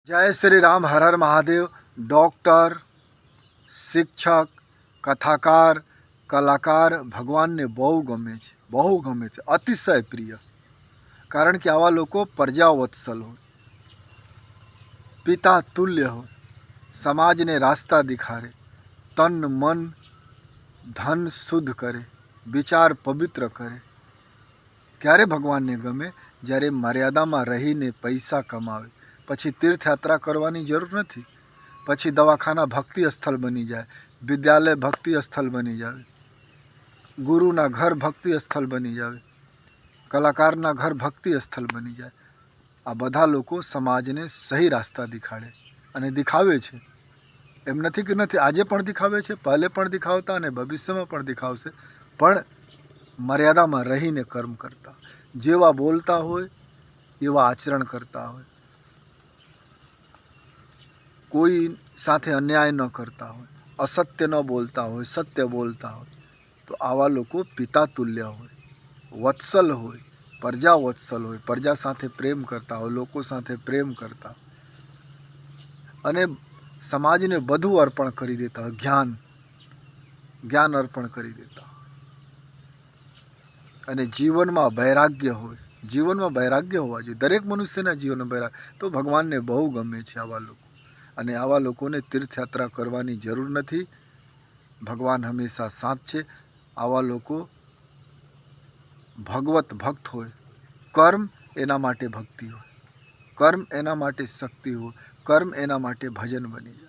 जय श्री राम, हर हर महादेव। डॉक्टर, શિક્ષક, કથાકાર, કલાકાર ભગવાનને બહુ ગમે છે, બહુ ગમે છે, અતિશય પ્રિય. કારણ કે આવા લોકો પ્રજાવત્સલ હોય, પિતા તુલ્ય હોય, સમાજને રાસ્તા દિખારે, તન મન ધન શુદ્ધ કરે, વિચાર પવિત્ર કરે. ક્યારે ભગવાનને ગમે? જ્યારે મર્યાદામાં રહીને પૈસા કમાવે. પછી તીર્થયાત્રા કરવાની જરૂર નથી. પછી દવાખાના ભક્તિ સ્થળ બની જાય, વિદ્યાલય ભક્તિ સ્થળ બની જાય, ગુરુના ઘર ભક્તિ સ્થળ બની જાય, કલાકારના ઘર ભક્તિ સ્થળ બની જાય. આ બધા લોકો સમાજને સહી રાસ્તા દેખાડે અને દેખાવે છે. એમ નથી કે નથી, આજે પણ દેખાવે છે, પહેલે પણ દેખાવતા અને ભવિષ્યમાં પણ દેખાવશે. પણ મર્યાદામાં રહીને કર્મ કરતા, જેવા બોલતા હોય એવા આચરણ કરતા હોય, કોઈ સાથે અન્યાય ન કરતા હોય, અસત્ય ન બોલતા હોય, સત્ય બોલતા હોય. તો આવા લોકો પિતા તુલ્ય હોય, વત્સલ હોય, પ્રજા વત્સલ હોય, પ્રજા સાથે પ્રેમ કરતા હોય, લોકો સાથે પ્રેમ કરતા હોય અને સમાજને બધું અર્પણ કરી દેતા હોય. જ્ઞાન અર્પણ કરી દેતા હોય અને જીવનમાં વૈરાગ્ય હોય. જીવનમાં વૈરાગ્ય હોવા જોઈએ. દરેક મનુષ્યના જીવનમાં વૈરાગ્ય. તો ભગવાનને બહુ ગમે છે આવા લોકો. અને આવા લોકોને તીર્થયાત્રા કરવાની જરૂર નથી. ભગવાન હંમેશા સાથ છે. આવા લોકો ભગવત ભક્ત હોય. કર્મ એના માટે ભક્તિ હોય, કર્મ એના માટે શક્તિ હોય, કર્મ એના માટે ભજન બની જાય.